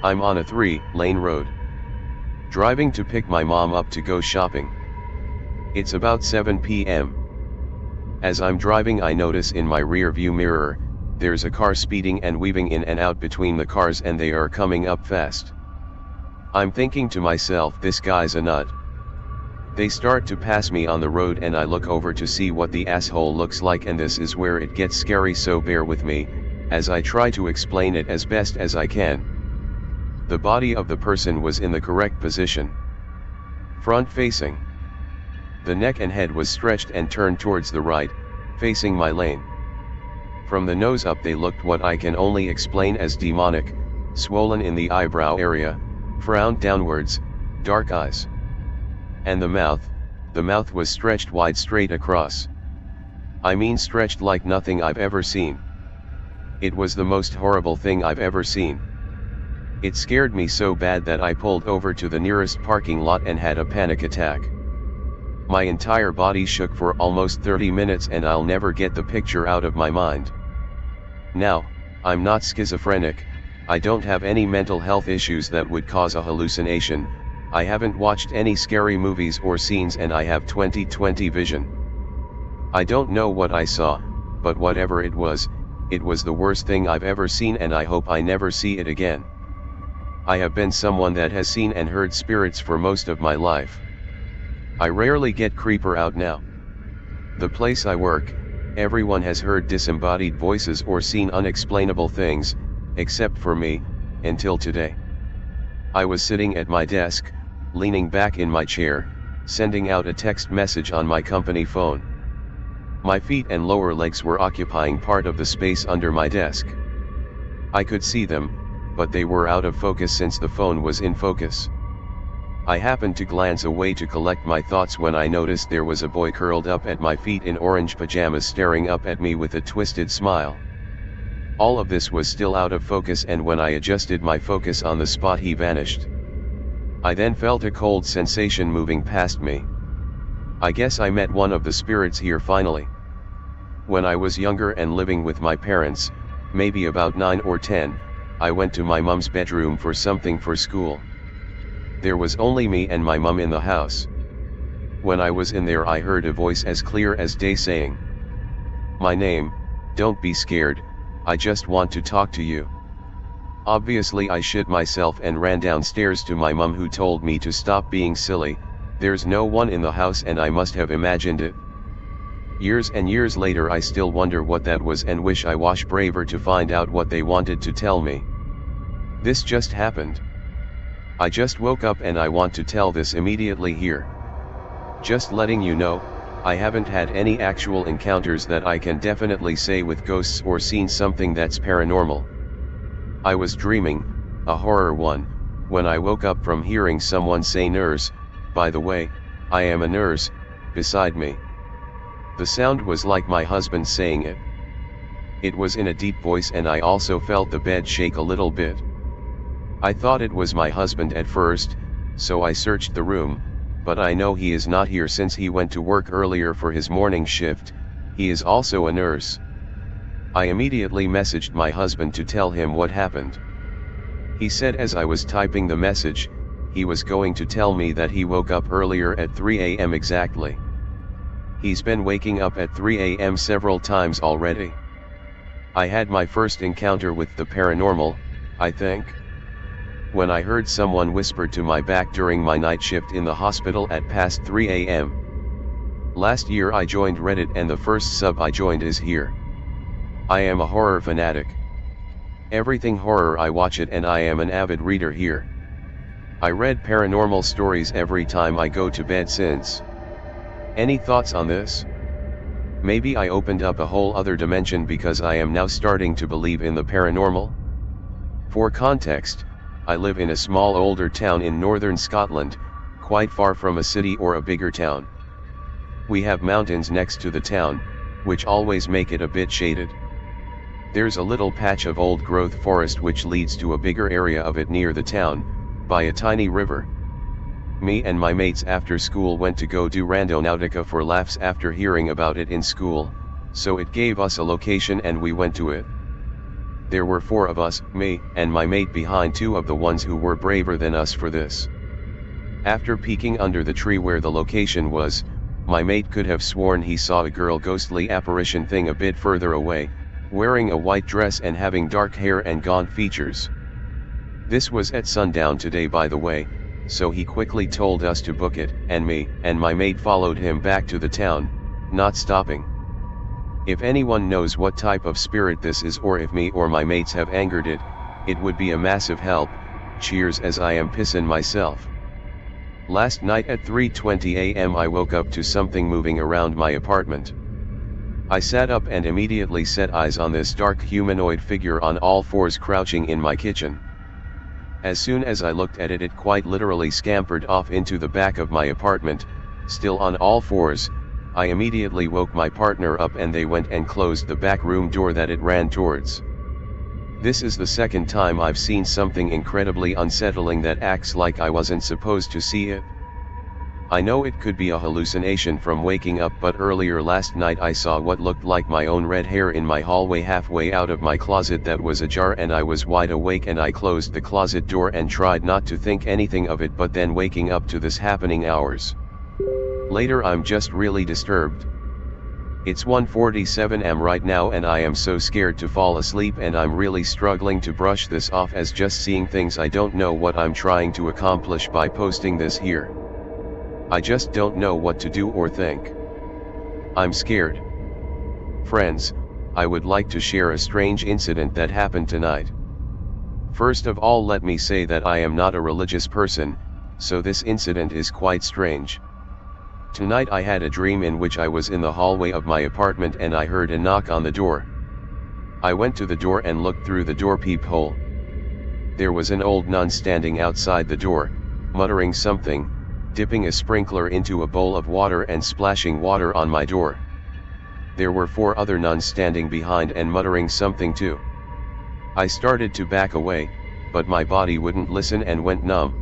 I'm on a 3-lane road, driving to pick my mom up to go shopping. It's about 7 p.m. As I'm driving, I notice in my rear view mirror, there's a car speeding and weaving in and out between the cars, and they are coming up fast. I'm thinking to myself, this guy's a nut. They start to pass me on the road and I look over to see what the asshole looks like, and this is where it gets scary, so bear with me, as I try to explain it as best as I can. The body of the person was in the correct position, front facing. The neck and head was stretched and turned towards the right, facing my lane. From the nose up they looked what I can only explain as demonic, swollen in the eyebrow area, frowned downwards, dark eyes. And the mouth was stretched wide straight across. I mean stretched like nothing I've ever seen. It was the most horrible thing I've ever seen. It scared me so bad that I pulled over to the nearest parking lot and had a panic attack. My entire body shook for almost 30 minutes and I'll never get the picture out of my mind. Now, I'm not schizophrenic, I don't have any mental health issues that would cause a hallucination, I haven't watched any scary movies or scenes, and I have 20/20 vision. I don't know what I saw, but whatever it was the worst thing I've ever seen, and I hope I never see it again. I have been someone that has seen and heard spirits for most of my life. I rarely get creeper out now. The place I work, everyone has heard disembodied voices or seen unexplainable things, except for me, until today. I was sitting at my desk, leaning back in my chair, sending out a text message on my company phone. My feet and lower legs were occupying part of the space under my desk. I could see them, but they were out of focus since the phone was in focus. I happened to glance away to collect my thoughts when I noticed there was a boy curled up at my feet in orange pajamas staring up at me with a twisted smile. All of this was still out of focus, and when I adjusted my focus on the spot, he vanished. I then felt a cold sensation moving past me. I guess I met one of the spirits here finally. When I was younger and living with my parents, maybe about 9 or 10, I went to my mom's bedroom for something for school. There was only me and my mom in the house. When I was in there, I heard a voice as clear as day saying, "My name, don't be scared, I just want to talk to you." Obviously I shit myself and ran downstairs to my mom, who told me to stop being silly, there's no one in the house and I must have imagined it. Years and years later I still wonder what that was and wish I was braver to find out what they wanted to tell me. This just happened. I just woke up and I want to tell this immediately here. Just letting you know, I haven't had any actual encounters that I can definitely say with ghosts or seen something that's paranormal. I was dreaming, a horror one, when I woke up from hearing someone say "nurse, by the way, I am a nurse," beside me. The sound was like my husband saying it. It was in a deep voice and I also felt the bed shake a little bit. I thought it was my husband at first, so I searched the room, but I know he is not here since he went to work earlier for his morning shift. He is also a nurse. I immediately messaged my husband to tell him what happened. He said as I was typing the message, he was going to tell me that he woke up earlier at 3 a.m. exactly. He's been waking up at 3 a.m. several times already. I had my first encounter with the paranormal, I think, when I heard someone whisper to my back during my night shift in the hospital at past 3 a.m. Last year I joined Reddit and the first sub I joined is here. I am a horror fanatic. Everything horror I watch it, and I am an avid reader here. I read paranormal stories every time I go to bed since. Any thoughts on this? Maybe I opened up a whole other dimension because I am now starting to believe in the paranormal? For context, I live in a small older town in northern Scotland, quite far from a city or a bigger town. We have mountains next to the town, which always make it a bit shaded. There's a little patch of old growth forest which leads to a bigger area of it near the town, by a tiny river. Me and my mates after school went to go do randonautica for laughs after hearing about it in school, so it gave us a location and we went to it. There were 4 of us, me, and my mate behind 2 of the ones who were braver than us for this. After peeking under the tree where the location was, my mate could have sworn he saw a girl ghostly apparition thing a bit further away, wearing a white dress and having dark hair and gaunt features. This was at sundown today, by the way, so he quickly told us to book it, and me and my mate followed him back to the town, not stopping. If anyone knows what type of spirit this is, or if me or my mates have angered it, it would be a massive help. Cheers, as I am pissin' myself. Last night at 3:20 a.m. I woke up to something moving around my apartment. I sat up and immediately set eyes on this dark humanoid figure on all 4s crouching in my kitchen. As soon as I looked at it, it quite literally scampered off into the back of my apartment, still on all 4s. I immediately woke my partner up and they went and closed the back room door that it ran towards. This is the second time I've seen something incredibly unsettling that acts like I wasn't supposed to see it. I know it could be a hallucination from waking up, but earlier last night I saw what looked like my own red hair in my hallway halfway out of my closet that was ajar, and I was wide awake and I closed the closet door and tried not to think anything of it, but then waking up to this happening hours later, I'm just really disturbed. It's 1:47 am right now and I am so scared to fall asleep, and I'm really struggling to brush this off as just seeing things. I don't know what I'm trying to accomplish by posting this here. I just don't know what to do or think. I'm scared. Friends, I would like to share a strange incident that happened tonight. First of all, let me say that I am not a religious person, so this incident is quite strange. Tonight I had a dream in which I was in the hallway of my apartment and I heard a knock on the door. I went to the door and looked through the door peephole. There was an old nun standing outside the door, muttering something, dipping a sprinkler into a bowl of water and splashing water on my door. There were 4 other nuns standing behind and muttering something too. I started to back away, but my body wouldn't listen and went numb.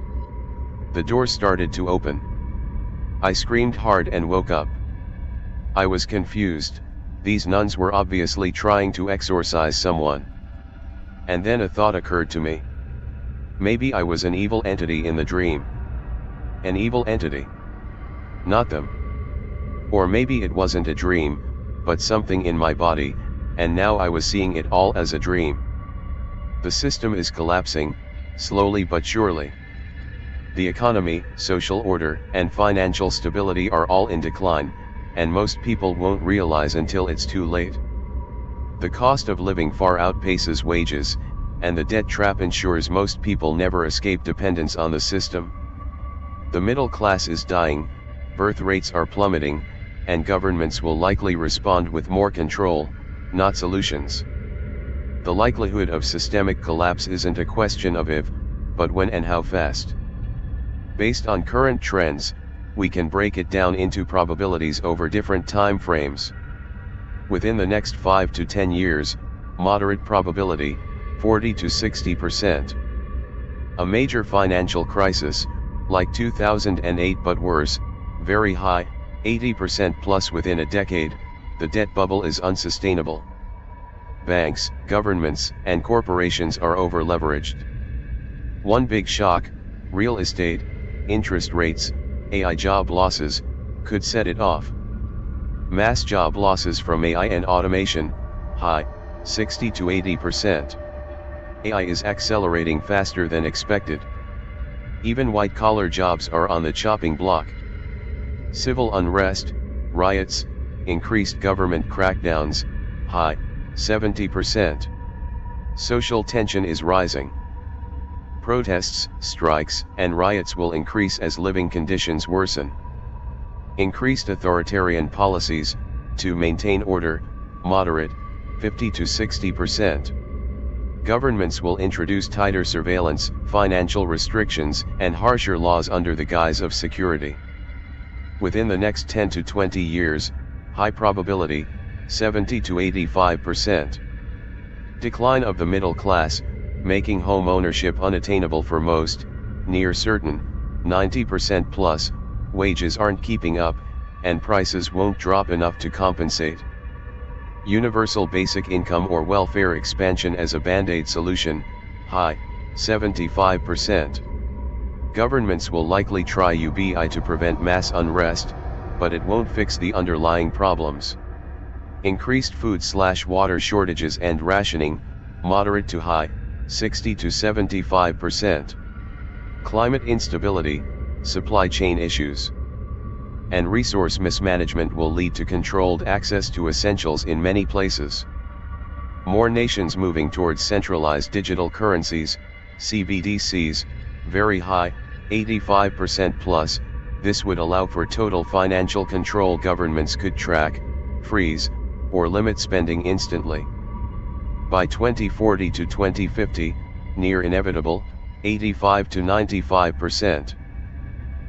The door started to open. I screamed hard and woke up. I was confused. These nuns were obviously trying to exorcise someone. And then a thought occurred to me. Maybe I was an evil entity in the dream. An evil entity. Not them. Or maybe it wasn't a dream, but something in my body, and now I was seeing it all as a dream. The system is collapsing, slowly but surely. The economy, social order, and financial stability are all in decline, and most people won't realize until it's too late. The cost of living far outpaces wages, and the debt trap ensures most people never escape dependence on the system. The middle class is dying, birth rates are plummeting, and governments will likely respond with more control, not solutions. The likelihood of systemic collapse isn't a question of if, but when and how fast. Based on current trends, we can break it down into probabilities over different time frames. Within the next 5 to 10 years, moderate probability, 40 to 60%. A major financial crisis, like 2008 but worse, very high, 80% plus within a decade. The debt bubble is unsustainable. Banks, governments, and corporations are over-leveraged. One big shock, real estate, interest rates, AI job losses, could set it off. Mass job losses from AI and automation, high, 60 to 80%. AI is accelerating faster than expected. Even white-collar jobs are on the chopping block. Civil unrest, riots, increased government crackdowns, high, 70%. Social tension is rising. Protests, strikes, and riots will increase as living conditions worsen. Increased authoritarian policies, to maintain order, moderate, 50 to 60%. Governments will introduce tighter surveillance, financial restrictions, and harsher laws under the guise of security. Within the next 10 to 20 years, high probability, 70 to 85%. Decline of the middle class, making home ownership unattainable for most, near certain, 90% plus, wages aren't keeping up, and prices won't drop enough to compensate. Universal basic income or welfare expansion as a band-aid solution, high, 75%. Governments will likely try UBI to prevent mass unrest, but it won't fix the underlying problems. Increased food/water shortages and rationing, moderate to high, 60 to 75%. Climate instability, supply chain issues, and resource mismanagement will lead to controlled access to essentials in many places. More nations moving towards centralized digital currencies, CBDCs, very high, 85% plus. This would allow for total financial control. Governments could track, freeze, or limit spending instantly. By 2040 to 2050, near inevitable, 85 to 95%.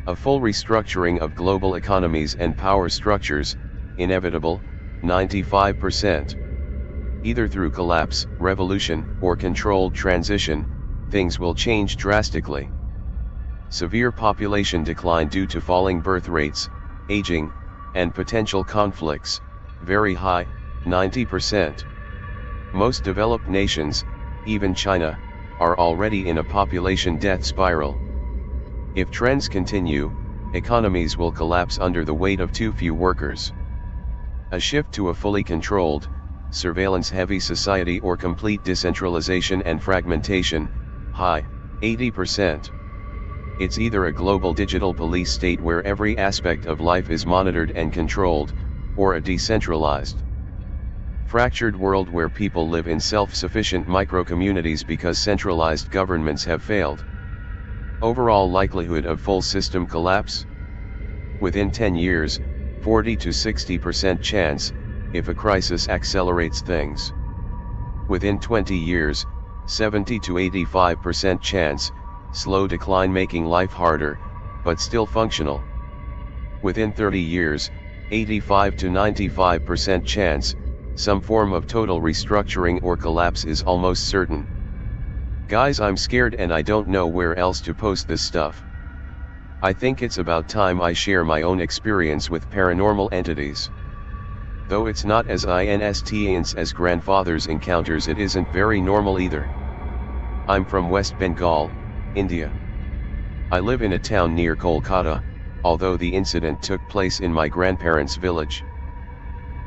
A full restructuring of global economies and power structures, inevitable, 95%. Either through collapse, revolution, or controlled transition, things will change drastically. Severe population decline due to falling birth rates, aging, and potential conflicts, very high, 90%. Most developed nations, even China, are already in a population death spiral. If trends continue, economies will collapse under the weight of too few workers. A shift to a fully controlled, surveillance-heavy society or complete decentralization and fragmentation, high, 80%. It's either a global digital police state where every aspect of life is monitored and controlled, or a decentralized, fractured world where people live in self-sufficient micro-communities because centralized governments have failed. Overall likelihood of full system collapse? Within 10 years, 40 to 60% chance, if a crisis accelerates things. Within 20 years, 70 to 85% chance, slow decline making life harder, but still functional. Within 30 years, 85 to 95% chance, some form of total restructuring or collapse is almost certain. Guys, I'm scared and I don't know where else to post this stuff. I think it's about time I share my own experience with paranormal entities. Though it's not as intense as grandfather's encounters, it isn't very normal either. I'm from West Bengal, India. I live in a town near Kolkata, although the incident took place in my grandparents' village.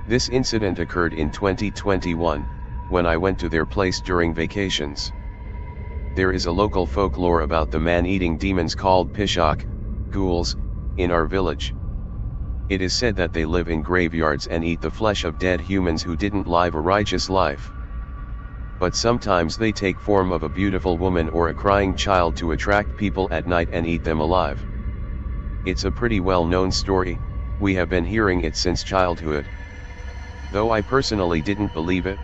This incident occurred in 2021, when I went to their place during vacations. There is a local folklore about the man-eating demons called Pishak, ghouls, in our village. It is said that they live in graveyards and eat the flesh of dead humans who didn't live a righteous life. But sometimes they take form of a beautiful woman or a crying child to attract people at night and eat them alive. It's a pretty well-known story, we have been hearing it since childhood. Though I personally didn't believe it.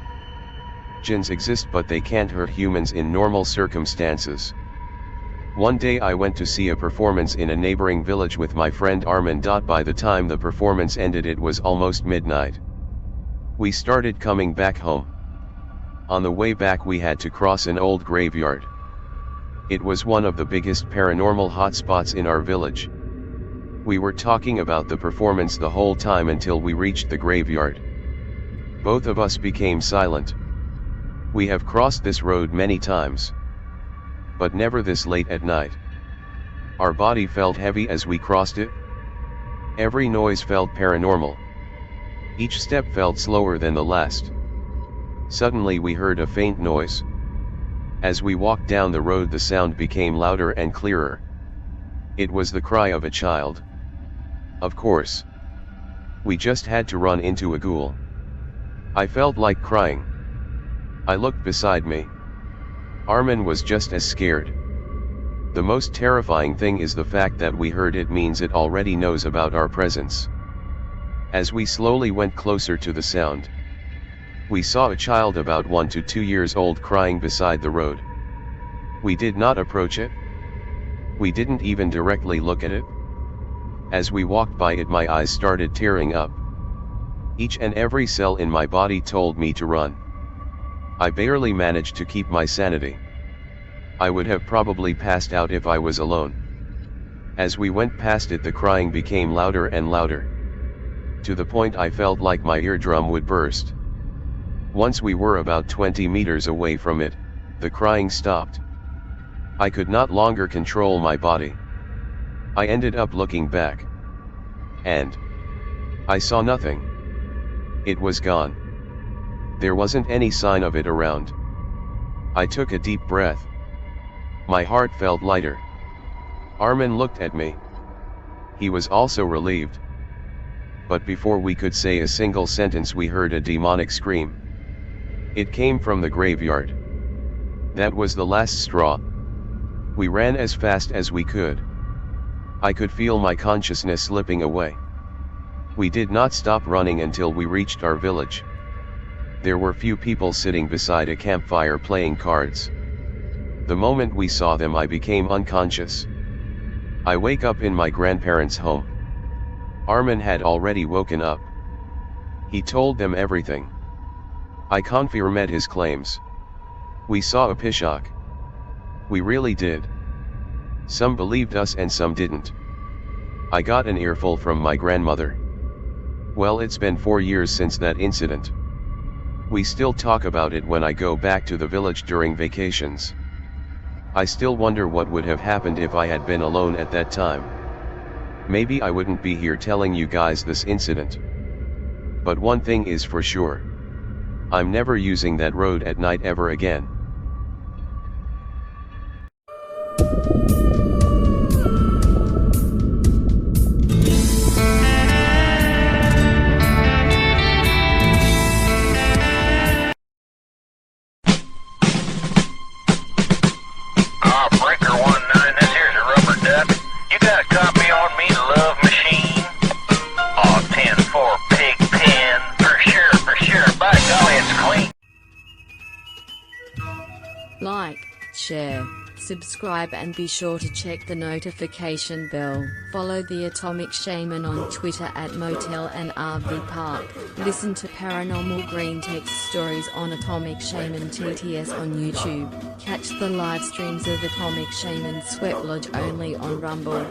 Jinns exist but they can't hurt humans in normal circumstances. One day I went to see a performance in a neighboring village with my friend Armin. By the time the performance ended it was almost midnight. We started coming back home. On the way back we had to cross an old graveyard. It was one of the biggest paranormal hotspots in our village. We were talking about the performance the whole time until we reached the graveyard. Both of us became silent. We have crossed this road many times, but never this late at night. Our body felt heavy as we crossed it. Every noise felt paranormal. Each step felt slower than the last. Suddenly we heard a faint noise. As we walked down the road the sound became louder and clearer. It was the cry of a child. Of course. We just had to run into a ghoul. I felt like crying. I looked beside me. Armin was just as scared. The most terrifying thing is the fact that we heard it means it already knows about our presence. As we slowly went closer to the sound, we saw a child about 1 to 2 years old crying beside the road. We did not approach it. We didn't even directly look at it. As we walked by it my eyes started tearing up. Each and every cell in my body told me to run. I barely managed to keep my sanity. I would have probably passed out if I was alone. As we went past it the crying became louder and louder, to the point I felt like my eardrum would burst. Once we were about 20 meters away from it, the crying stopped. I could not longer control my body. I ended up looking back. And I saw nothing. It was gone. There wasn't any sign of it around. I took a deep breath. My heart felt lighter. Armin looked at me. He was also relieved. But before we could say a single sentence, we heard a demonic scream. It came from the graveyard. That was the last straw. We ran as fast as we could. I could feel my consciousness slipping away. We did not stop running until we reached our village. There were few people sitting beside a campfire playing cards. The moment we saw them, I became unconscious. I wake up in my grandparents' home. Armin had already woken up. He told them everything. I confirmed his claims. We saw a pishak. We really did. Some believed us and some didn't. I got an earful from my grandmother. Well, it's been 4 years since that incident. We still talk about it when I go back to the village during vacations. I still wonder what would have happened if I had been alone at that time. Maybe I wouldn't be here telling you guys this incident. But one thing is for sure. I'm never using that road at night ever again. Like, share, subscribe and be sure to check the notification bell. Follow the Atomic Shaman on Twitter at Motel and RV Park. Listen to Paranormal Green Text Stories on Atomic Shaman TTS on YouTube. Catch the live streams of Atomic Shaman Sweat Lodge only on Rumble.